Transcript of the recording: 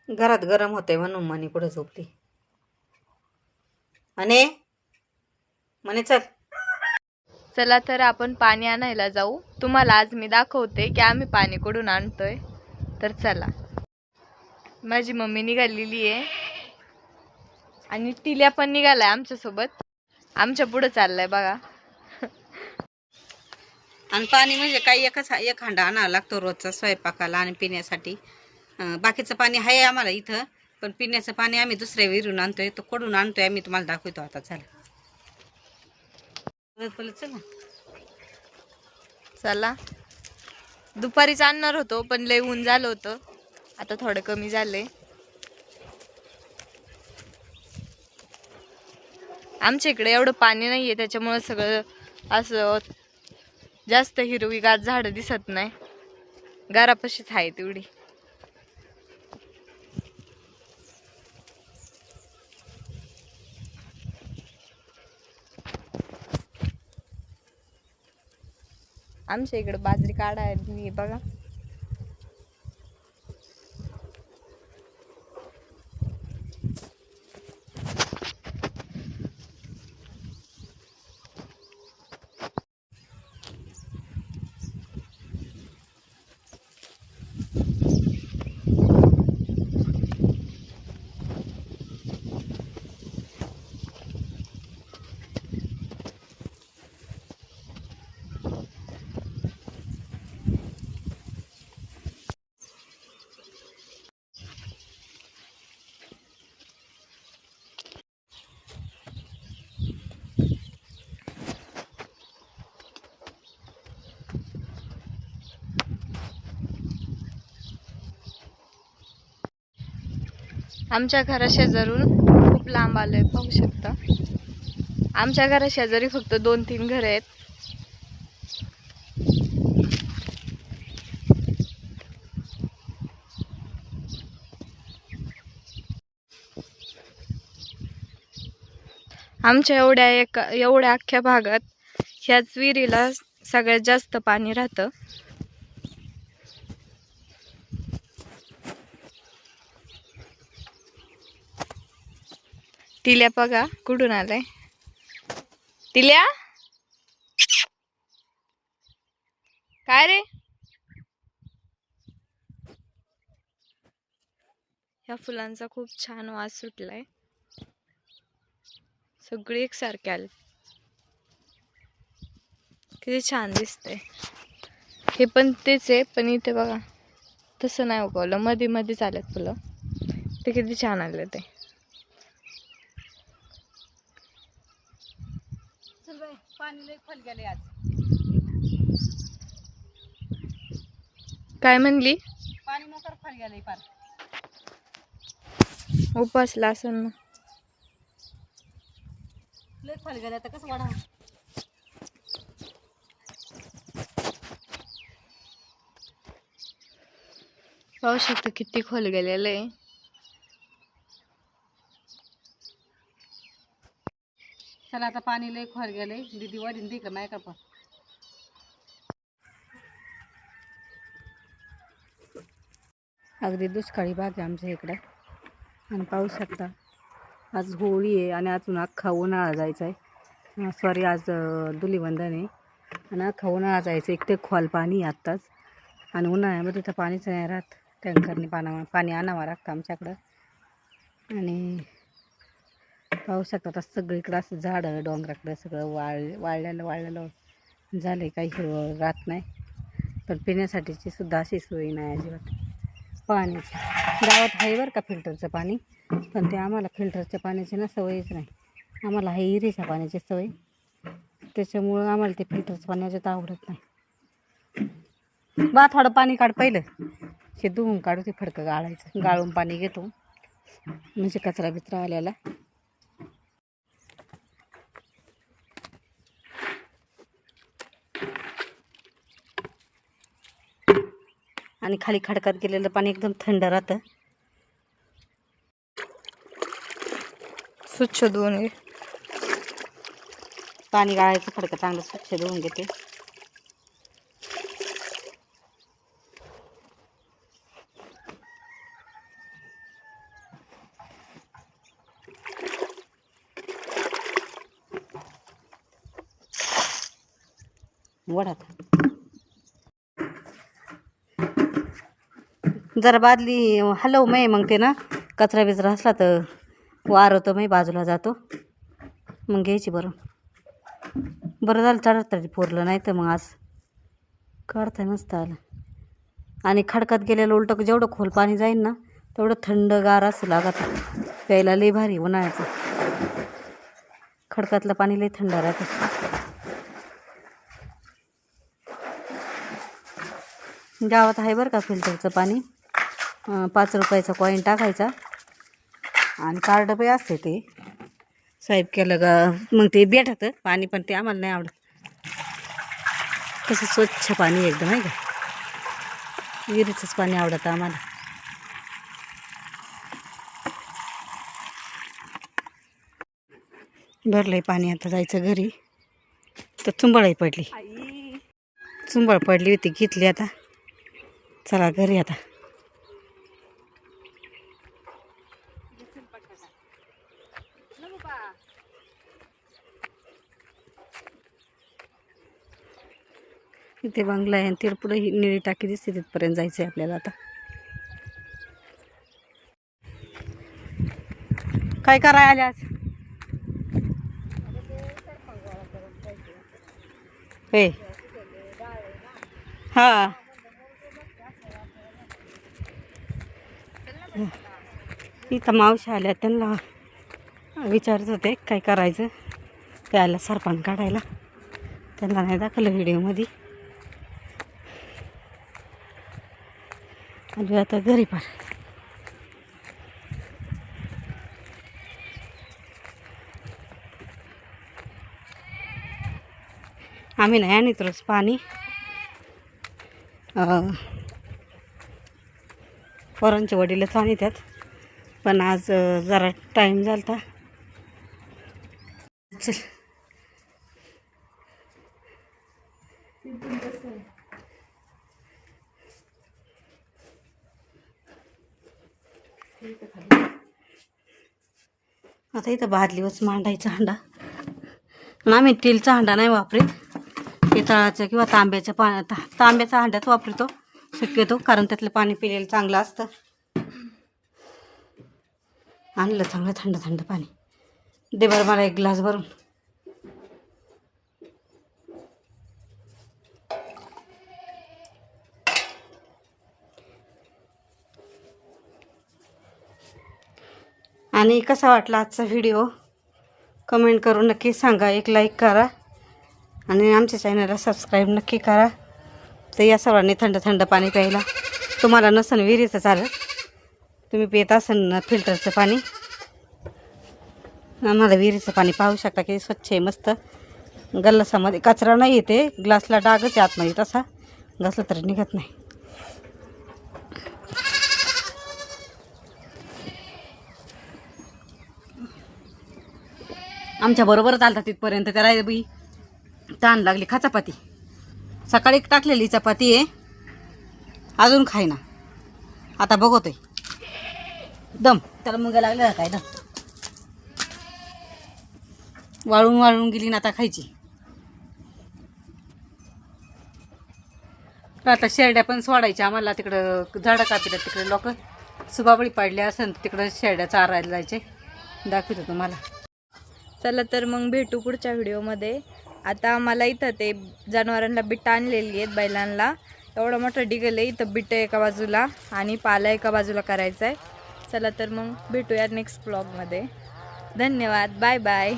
घरात गरम होते म्हणून म्हणे पुढे झोपली. म्हणे चल. चला तर आपण पाणी आणायला जाऊ. तुम्हाला आज मी दाखवते की आम्ही पाणी कुठून आणतोय. तर चला. माझी मम्मी निघालेली आहे आणि टिल्या पण निघालाय आमच्या सोबत. आमच्या पुढे चाललाय बघा. आणि पाणी म्हणजे काही एक हांडा आणावा लागतो रोजचा स्वयंपाकाला आणि पिण्यासाठी. बाकीचं पाणी आहे आम्हाला इथं, पण पिण्याचं पाणी आम्ही दुसऱ्या विहिरून आणतोय. तो कुठून आणतोय आम्ही तुम्हाला दाखवतो आता. चला चला. दुपारीच आणणार होतो पण लय ऊन झालं होतं. आता थोडं कमी झालंय. आमच्या इकडे एवढं पाणी नाहीये, त्याच्यामुळे सगळं असं जास्त हिरवीगार झाड दिसत नाही. घरापाशीच आहे तेवढी. आमच्या इकडे बाजरी काढायला बघा. आमच्या घराशेजारून खूप लांब आलोय, पाहू शकता. आमच्या घराशेजारी फक्त 2-3 घर आहेत. आमच्या एवढ्या अख्ख्या भागात ह्याच विहिरीला सगळ्यात जास्त पाणी राहतं. टिल्या बघा कुठून आलाय. टिल्या काय रे. ह्या फुलांचा खूप छान वास सुटलाय. सगळे एकसारखे आले. किती छान दिसतंय. हे पण तेच आहे, पण इथे बघा तसं नाही उगवलं. मध्ये मध्ये चालत फुलं. ते किती छान आले ते. पाणी लय खोल गेले आज. काय म्हणली. पाणी मोकर खोल गेलंय पार. उपासला असेल ना. लय खोल गेलं तर कसं वाढावं. पाहू शकता किती खोल गेलेलं आहे. चला आता पाणी लय खोल गेलंय. दीदी वडील दे का मायका पण. अगदी दुष्काळी भाग आहे आमच्या इकडे. आणि पाहू शकता आज होळी आहे आणि अजून अख्खा उन्हाळा जायचा आहे. सॉरी, आज धुलीवंदन आहे आणि अख्खा उन्हाळा जायचं. एक ते खोल पाणी आहे आत्ताच. आणि उन्हाळ्यामध्ये तर पाणीच नाही राहत. टँकरने पाणी आणावं लागतं आमच्याकडं. आणि पाहू शकता आता सगळीकडं असं झाडं डोंगराकडं सगळं वाळलेलं झालं. काही हिरवं राहत नाही. पण पिण्यासाठीची सुद्धा अशी सोय नाही अजिबात पाण्याची. गावात आहे बरं का फिल्टरचं पाणी, पण ते आम्हाला फिल्टरच्या पाण्याची ना सवयच नाही. आम्हाला आहे विहिरीच्या पाण्याची सवय. त्याच्यामुळं आम्हाला ते फिल्टरचं पाणी अजिबात आवडत नाही. बा थोडं पाणी काढ पहिलं. हे धुवून काढू ते फडकं गाळायचं. गाळून पाणी घेतो म्हणजे कचरा बिचरा आल्याला. आणि खाली खडकात गेलेलं पाणी एकदम थंड राहतं. स्वच्छ धुवून घे. पाणी गाळायचं फडकं चांगलं स्वच्छ धुवून घेते. वडात जरा बादली हलव मै मग ते ना कचरा बिचरा असला तर वारवतो मी बाजूला जातो मग घ्यायची. बरं बरं झालं चढत तरी पोरलं नाही तर मग आज काढता नसतं आलं. आणि खडकात गेलेलं उलटं जेवढं खोल पाणी जाईल ना तेवढं थंडगार असं लागत प्यायला लई भारी उन्हाळ्याचं. खडकातलं पाणी लई थंड राहतं. गावात आहे बरं का फिल्टरचं पाणी. 5 रुपयाचा कॉईन टाकायचा आणि कार्ड पे असते ते साहेब केलं का मग ते भेटतं पाणी. पण ते आम्हाला नाही आवडत. कसं स्वच्छ पाणी एकदम आहे का. विहिरीचंच पाणी आवडतं आम्हाला. भरलंय पाणी आता जायचं घरी. तर चुंबळही पडली. चुंबळ पडली होती घेतली आता. चला घरी आता. इथे बंगला आहे आणि तिथे पुढे ही निळी टाकी दिसते तिथपर्यंत जायचं आहे आपल्याला आता. काय कराय आले आज हे हा इथं मावशी आल्या त्यांना विचारत होते काय करायचं. त्याला सरपण काढायला त्यांना नाही दाखवलं व्हिडिओमध्ये. आणि आता घरी पार आम्ही नाही आणत रोज पाणी. पोरांचे वडीलच आणतात पण आज जरा टाईम झाला. चल आता इथं बादलीवरच मांडायचा हांडा. आम्ही स्टीलचा हांडा नाही वापरीत. पितळाच्या किंवा तांब्याचा हांड्याच वापरतो शक्यतो. कारण त्यातलं पाणी पिलेलं चांगलं असतं. आणलं चांगलं थंड थंड पाणी. दे बरं मला 1 ग्लास भरून. आणि कसा वाटला आजचा व्हिडिओ कमेंट करून नक्की सांगा. 1 लाईक करा आणि आमच्या चॅनलला सबस्क्राईब नक्की करा. तर या सर्वांनी थंड थंड पाणी प्यायला. तुम्हाला नसन विहिरीचं चालत तुम्ही पित असन फिल्टरचं पाणी. आम्हाला विहिरीचं पाणी पाहू शकता की स्वच्छ आहे मस्त. गल्लासामध्ये कचरा नाही येते. ग्लासला डागच आहे आतमध्ये तसा घासला तरी निघत नाही. आमच्या बरोबरच आलता तिथपर्यंत. त्याला बी ताण लागली. खा चपाती. सकाळी टाकलेली चपाती आहे अजून खाईना. आता बघतोय दम त्याला मुंग्या लागल्या काय दम. वाळून वाळून गेली ना आता खायची. आता शेरड्या पण सोडायच्या आम्हाला. तिकडं झाडं कापितात तिकडे लोक. सुबाबळी पाडल्या असेल तिकडं शेरड्या चारायला जायचे. दाखवतो तुम्हाला. चला तर मग भेटू पुढच्या व्हिडिओमध्ये. आता मला इथं ते जनावरांना बिट्ट आणलेली आहेत बैलांना. एवढं मोठं डिगल आहे. इथं बिट्ट एका बाजूला आणि पाला एका बाजूला करायचा आहे. चला तर मग भेटूया नेक्स्ट ब्लॉगमध्ये. धन्यवाद. Bye bye.